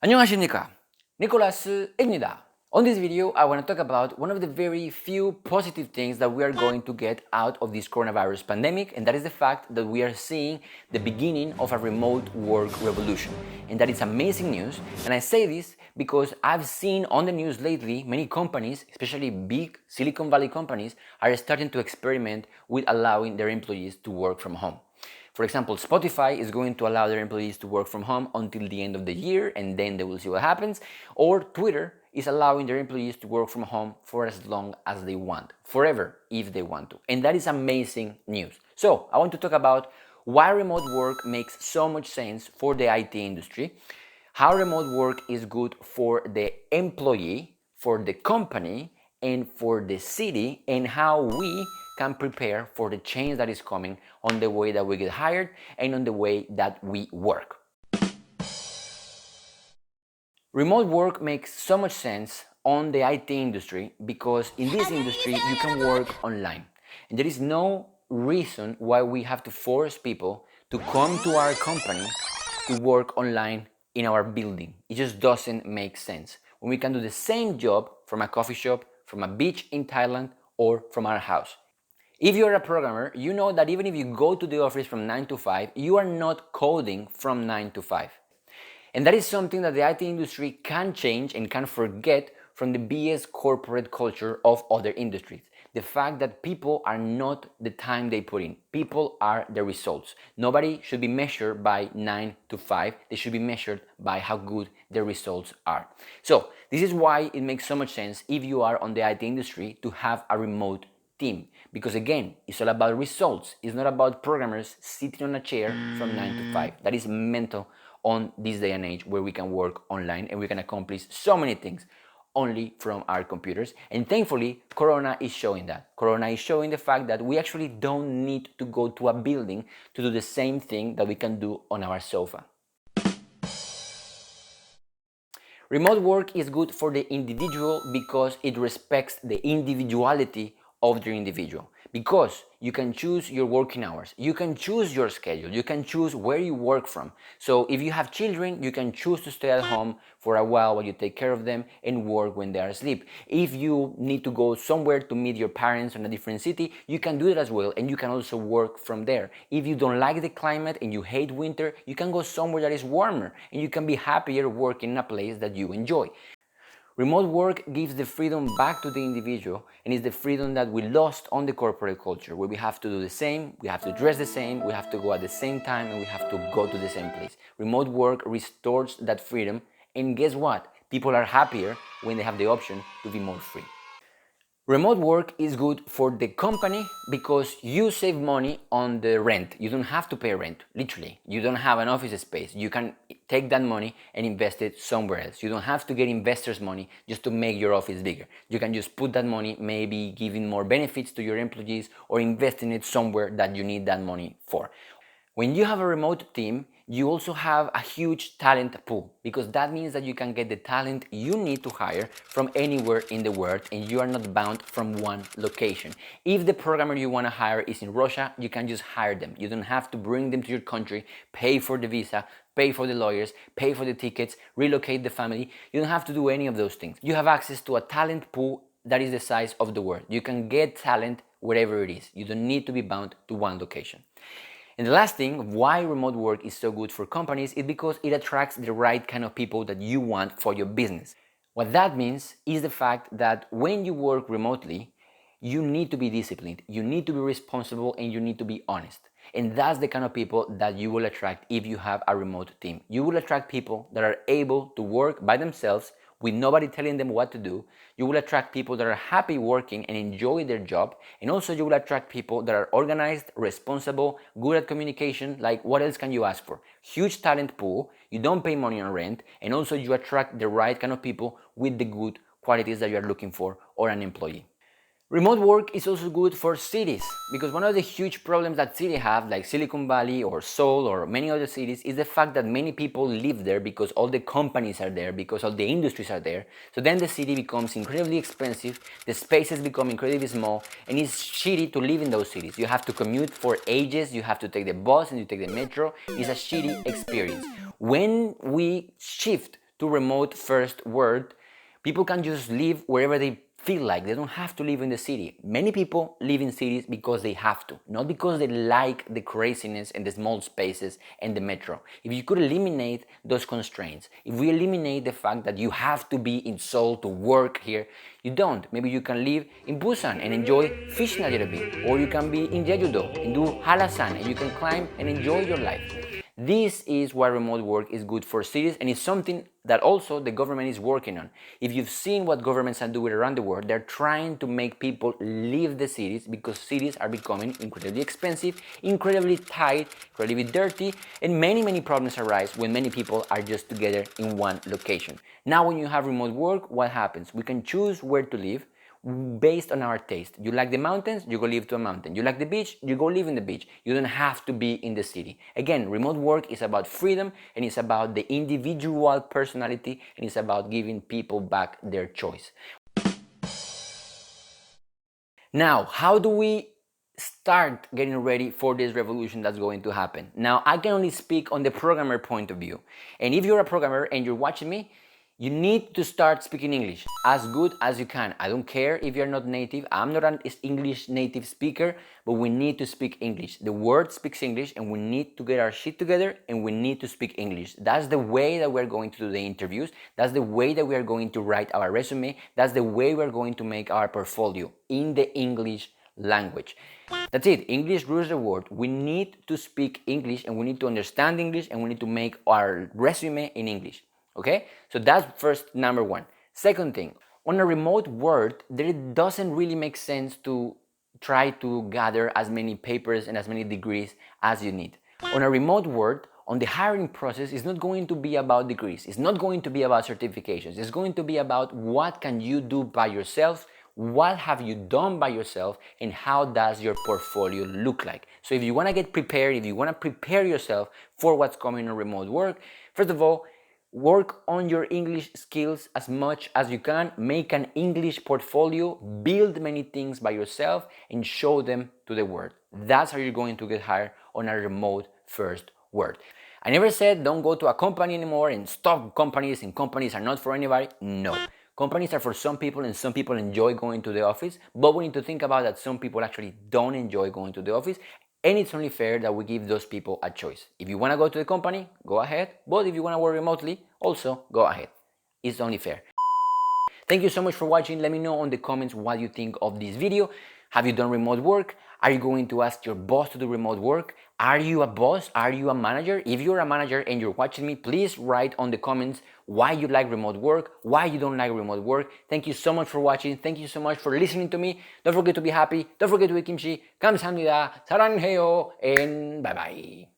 안녕하십니까, 니콜라스입니다. On this video, I want to talk about one of the very few positive things that we are going to get out of this coronavirus pandemic, and that is the fact that we are seeing the beginning of a remote work revolution. And that is amazing news, and I say this because I've seen on the news lately many companies, especially big Silicon Valley companies, are starting to experiment with allowing their employees to work from home. For example, Spotify is going to allow their employees to work from home until the end of the year, and then they will see what happens. Or Twitter is allowing their employees to work from home for as long as they want, forever if they want to. And that is amazing news. So I want to talk about why remote work makes so much sense for the IT industry, how remote work is good for the employee, for the company, and for the city, and how we can prepare for the change that is coming on the way that we get hired and on the way that we work. Remote work makes so much sense on the IT industry because in this industry you can work online. And there is no reason why we have to force people to come to our company to work online in our building. It just doesn't make sense. When we can do the same job from a coffee shop, from a beach in Thailand, or from our house. If you're a programmer, you know that even if you go to the office from 9 to 5, you are not coding from 9 to 5. And that is something that the IT industry can change and can forget from the BS corporate culture of other industries. The fact that people are not the time they put in. People are the results. Nobody should be measured by 9 to 5. They should be measured by how good their results are. So this is why it makes so much sense if you are on the IT industry to have a remote team. Because again, it's all about results. It's not about programmers sitting on a chair from 9 to 5. That is mental on this day and age where we can work online and we can accomplish so many things only from our computers. And thankfully, Corona is showing that. Corona is showing the fact that we actually don't need to go to a building to do the same thing that we can do on our sofa. Remote work is good for the individual because it respects the individuality of the individual, because you can choose your working hours, you can choose your schedule, you can choose where you work from. So if you have children, you can choose to stay at home for a while you take care of them and work when they are asleep. If you need to go somewhere to meet your parents in a different city, you can do it as well, and you can also work from there. If you don't like the climate and you hate winter, you can go somewhere that is warmer and you can be happier working in a place that you enjoy. Remote work gives the freedom back to the individual, and is the freedom that we lost on the corporate culture, where we have to do the same, we have to dress the same, we have to go at the same time, and we have to go to the same place. Remote work restores that freedom, and guess what? People are happier when they have the option to be more free. Remote work is good for the company because you save money on the rent. You don't have to pay rent, literally. You don't have an office space. You can take that money and invest it somewhere else. You don't have to get investors' money just to make your office bigger. You can just put that money, maybe giving more benefits to your employees or investing it somewhere that you need that money for. When you have a remote team, you also have a huge talent pool, because that means that you can get the talent you need to hire from anywhere in the world, and you are not bound from one location. If the programmer you want to hire is in Russia, you can just hire them. You don't have to bring them to your country, pay for the visa, pay for the lawyers, pay for the tickets, relocate the family. You don't have to do any of those things. You have access to a talent pool that is the size of the world. You can get talent wherever it is. You don't need to be bound to one location. And the last thing, why remote work is so good for companies, is because it attracts the right kind of people that you want for your business. What that means is the fact that when you work remotely, you need to be disciplined, you need to be responsible, and you need to be honest. And that's the kind of people that you will attract if you have a remote team. You will attract people that are able to work by themselves with nobody telling them what to do. You will attract people that are happy working and enjoy their job. And also you will attract people that are organized, responsible, good at communication. Like, what else can you ask for? Huge talent pool, you don't pay money on rent, and also you attract the right kind of people with the good qualities that you are looking for or an employee. Remote work is also good for cities, because one of the huge problems that cities have, like Silicon Valley or Seoul or many other cities, is the fact that many people live there because all the companies are there, because all the industries are there. So then the city becomes incredibly expensive, the spaces become incredibly small, and it's shitty to live in those cities. You have to commute for ages, you have to take the bus and you take the metro. It's a shitty experience. When we shift to remote first world, people can just live wherever they feel like. They don't have to live in the city. Many people live in cities because they have to, not because they like the craziness and the small spaces and the metro. If you could eliminate those constraints, if we eliminate the fact that you have to be in Seoul to work here, you don't. Maybe you can live in Busan and enjoy fishing a little bit, or you can be in Jeju-do and do halasan and you can climb and enjoy your life. This is why remote work is good for cities, and it's something that also the government is working on. If you've seen what governments are doing around the world, they're trying to make people leave the cities because cities are becoming incredibly expensive, incredibly tight, incredibly dirty, and many problems arise when many people are just together in one location. Now when you have remote work, what happens? We can choose where to live based on our taste. You like the mountains, you go live to a mountain. You like the beach, you go live in the beach. You don't have to be in the city. Again, remote work is about freedom, and it's about the individual personality, and it's about giving people back their choice. Now, how do we start getting ready for this revolution that's going to happen? Now, I can only speak on the programmer point of view. And if you're a programmer and you're watching me, you need to start speaking English as good as you can. I don't care if you're not native. I'm not an English native speaker, but we need to speak English. The world speaks English, and we need to get our shit together, and we need to speak English. That's the way that we're going to do the interviews. That's the way that we are going to write our resume. That's the way we're going to make our portfolio in the English language. That's it. English rules the world. We need to speak English, and we need to understand English, and we need to make our resume in English. Okay, so that's first, number one. Second thing, on a remote world, it doesn't really make sense to try to gather as many papers and as many degrees as you need. On a remote world, on the hiring process, it's not going to be about degrees. It's not going to be about certifications. It's going to be about what can you do by yourself, what have you done by yourself, and how does your portfolio look like. So if you want to get prepared, if you want to prepare yourself for what's coming on remote work, first of all, work on your English skills as much as you can. Make an English portfolio, build many things by yourself, and show them to the world. That's how you're going to get hired on a remote first world. I never said don't go to a company anymore and stop companies, and companies are not for anybody. No. Companies are for some people, and some people enjoy going to the office, but we need to think about that some people actually don't enjoy going to the office. And it's only fair that we give those people a choice. If you want to go to the company, go ahead. But if you want to work remotely, also go ahead. It's only fair. Thank you so much for watching. Let me know in the comments what you think of this video. Have you done remote work? Are you going to ask your boss to do remote work? Are you a boss? Are you a manager? If you're a manager and you're watching me, please write on the comments why you like remote work, why you don't like remote work. Thank you so much for watching. Thank you so much for listening to me. Don't forget to be happy. Don't forget to eat kimchi. 감사합니다. 사랑해요. And bye-bye.